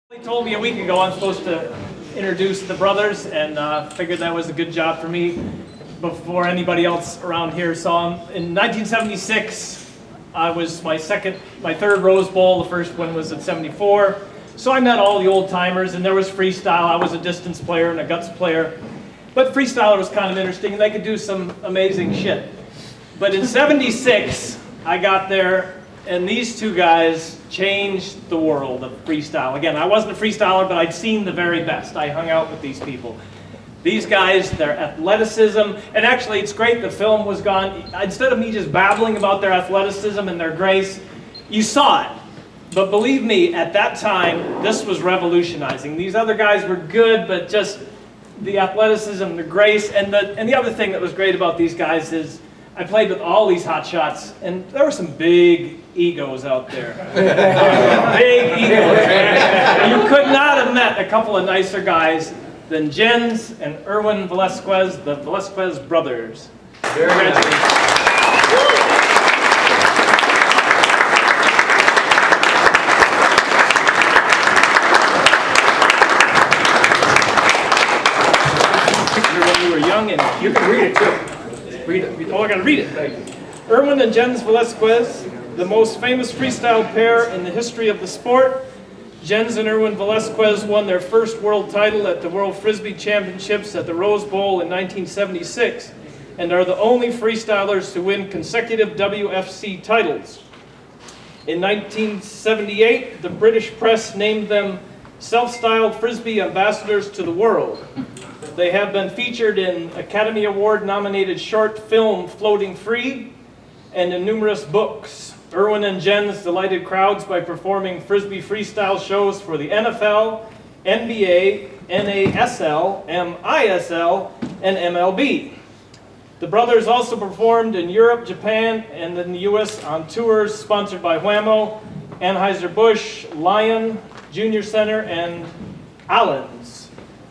They told me a week ago I'm supposed to introduce the brothers, and figured that was a good job for me before anybody else around here saw them. In 1976, I was my third Rose Bowl. The first one was at 74. So I met all the old timers, and there was freestyle. I was a distance player and a guts player. But freestyler was kind of interesting, and they could do some amazing shit. But in 76, I got there, and these two guys changed the world of freestyle. Again, I wasn't a freestyler, but I'd seen the very best. I hung out with these people. These guys, their athleticism, and actually it's great the film was gone. Instead of me just babbling about their athleticism and their grace, you saw it. But believe me, at that time, this was revolutionizing. These other guys were good, but just the athleticism, the grace, and the other thing that was great about these guys is I played with all these hot shots, and there were some big egos out there. Big egos. You could not have met a couple of nicer guys than Jens and Erwin Velasquez, the Velasquez brothers. Congratulations. When you were young, and you can read it too. Read it. Oh, I gotta read it. Thank you. Erwin and Jens Velasquez, the most famous freestyle pair in the history of the sport. Jens and Erwin Velasquez won their first world title at the World Frisbee Championships at the Rose Bowl in 1976, and are the only freestylers to win consecutive WFC titles. In 1978, the British press named them Self Styled Frisbee Ambassadors to the world. They have been featured in Academy Award nominated short film Floating Free and in numerous books. Erwin and Jens delighted crowds by performing Frisbee freestyle shows for the NFL, NBA, NASL, MISL, and MLB. The brothers also performed in Europe, Japan, and in the US on tours sponsored by Whammo, Anheuser-Busch, Lion, Junior Center, and Allen's.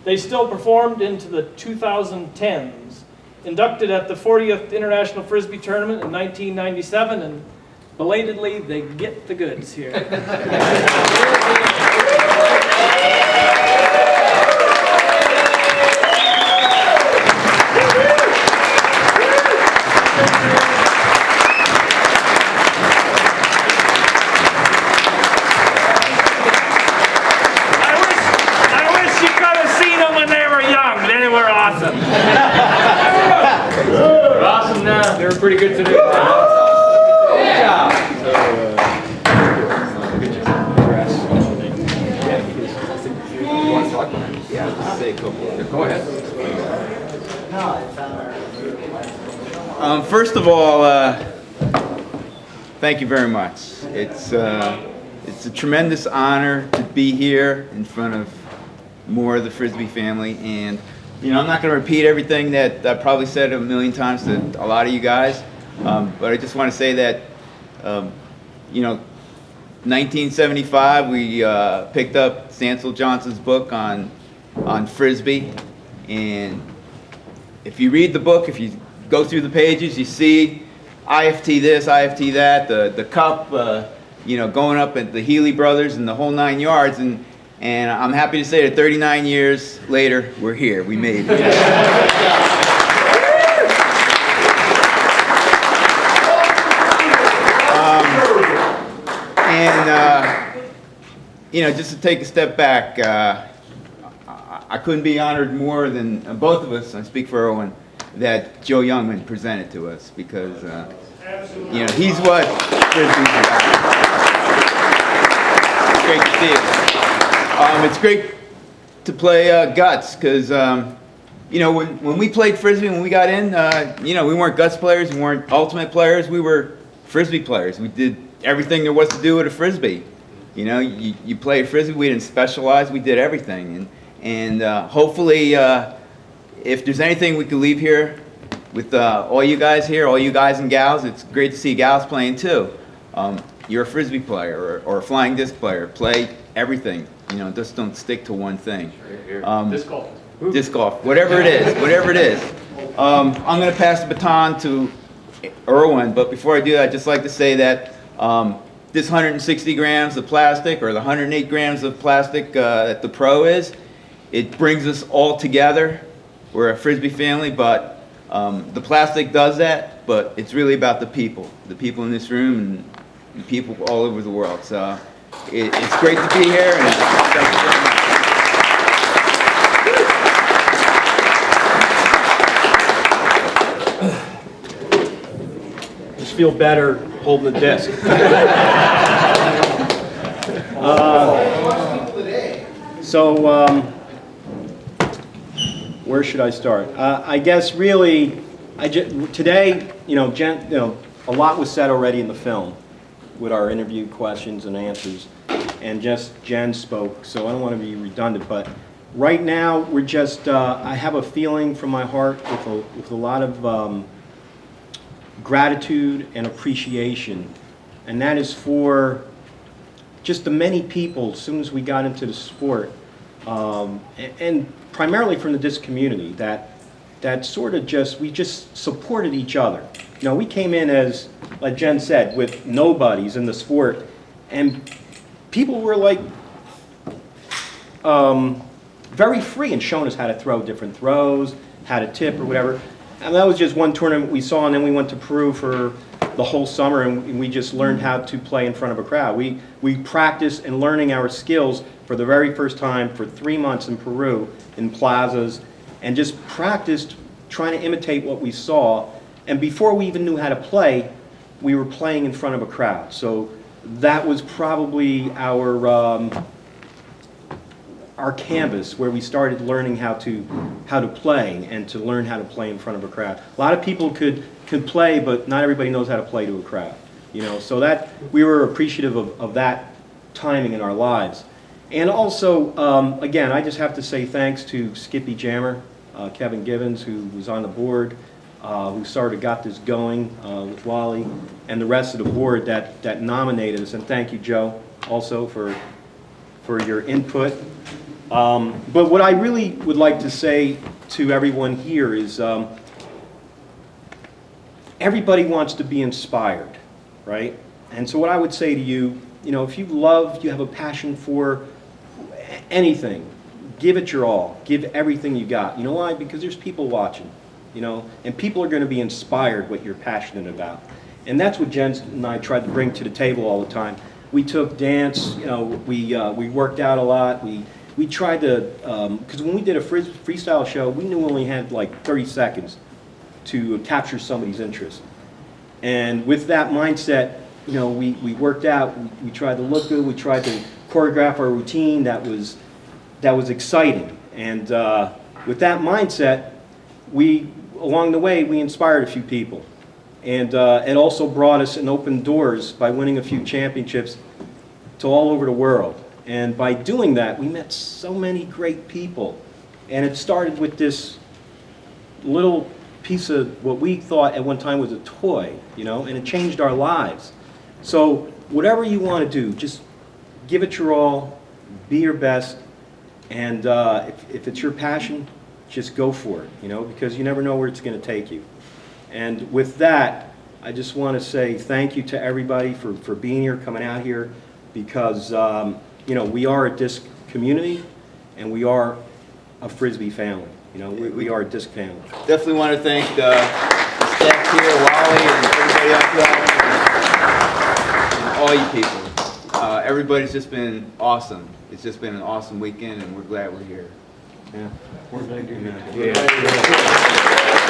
They still performed into the 2010s. Inducted at the 40th International Frisbee Tournament in 1997, and belatedly, they get the goods here. I wish you could have seen them when they were young. They were awesome. They're awesome now. They were pretty good today. Go ahead. First of all, thank you very much. It's a tremendous honor to be here in front of more of the Frisbee family, and you know, I'm not going to repeat everything that I probably said a million times to a lot of you guys, but I just want to say that you know, 1975 we picked up Sansel Johnson's book on Frisbee, and if you read the book, if you go through the pages, you see IFT this, IFT that, the cup, you know, going up at the Healy brothers and the whole 9 yards, and I'm happy to say that 39 years later, we're here. We made it. You know, just to take a step back, I couldn't be honored more than both of us, I speak for Erwin, that Joe Youngman presented to us, because you know, he's what Frisbee's about. It's great to see it. It's great to play guts, because you know, when we played Frisbee, when we got in, you know, we weren't guts players, we weren't ultimate players, we were Frisbee players. We did everything there was to do with a Frisbee. You know, you play a Frisbee, we didn't specialize, we did everything. And hopefully, if there's anything we could leave here with all you guys here, all you guys and gals, it's great to see gals playing too. You're a Frisbee player or a flying disc player. Play everything. You know, just don't stick to one thing. Disc golf. Disc golf, whatever it is, whatever it is. I'm going to pass the baton to Erwin, but before I do that, I'd just like to say that this 160 grams of plastic or the 108 grams of plastic that the pro is. It brings us all together. We're a Frisbee family, but the plastic does that, but it's really about the people in this room and people all over the world. So it's great to be here. And thank you very much. Just feel better holding the disc. Where should I start? I guess really, today, a lot was said already in the film with our interview questions and answers, and just Jen spoke, so I don't want to be redundant, but right now we're just, I have a feeling from my heart with a lot of gratitude and appreciation, and that is for just the many people as soon as we got into the sport, and primarily from the disc community, that sort of we just supported each other. You know, we came in as, like Jen said, with nobodies in the sport, and people were like very free in showing us how to throw different throws, how to tip or whatever. And that was just one tournament we saw, and then we went to Peru for the whole summer, and we just learned how to play in front of a crowd. We practiced and learning our skills for the very first time for 3 months in Peru, in plazas, and just practiced trying to imitate what we saw. And before we even knew how to play, we were playing in front of a crowd. So that was probably our canvas where we started learning how to play and to learn how to play in front of a crowd. A lot of people could play, but not everybody knows how to play to a crowd. You know, so that we were appreciative of that timing in our lives. And also, again, I just have to say thanks to Skippy Jammer, Kevin Givens, who was on the board, who sort of got this going with Wally, and the rest of the board that nominated us. And thank you, Joe, also for your input. But what I really would like to say to everyone here is everybody wants to be inspired, right? And so what I would say to you, you know, if you have a passion for anything, give it your all. Give everything you got. You know why? Because there's people watching, you know, and people are going to be inspired what you're passionate about. And that's what Jen and I tried to bring to the table all the time. We took dance, you know, we worked out a lot. We tried to, because when we did a freestyle show, we knew we only had like 30 seconds to capture somebody's interest. And with that mindset, you know, we worked out, we tried to look good, we tried to choreograph our routine that was exciting. And with that mindset, along the way, we inspired a few people. And it also brought us and opened doors by winning a few championships to all over the world. And by doing that, we met so many great people. And it started with this little piece of what we thought at one time was a toy, you know, and it changed our lives. So whatever you want to do, just give it your all, be your best, and if it's your passion, just go for it, you know, because you never know where it's going to take you. And with that, I just want to say thank you to everybody for being here, coming out here, because you know, we are a disc community, and we are a Frisbee family. You know, we are a disc family. Definitely want to thank the staff here, Wally, and everybody else and all you people. Everybody's just been awesome. It's just been an awesome weekend, and we're glad we're here. Yeah. We're glad you're here. Yeah.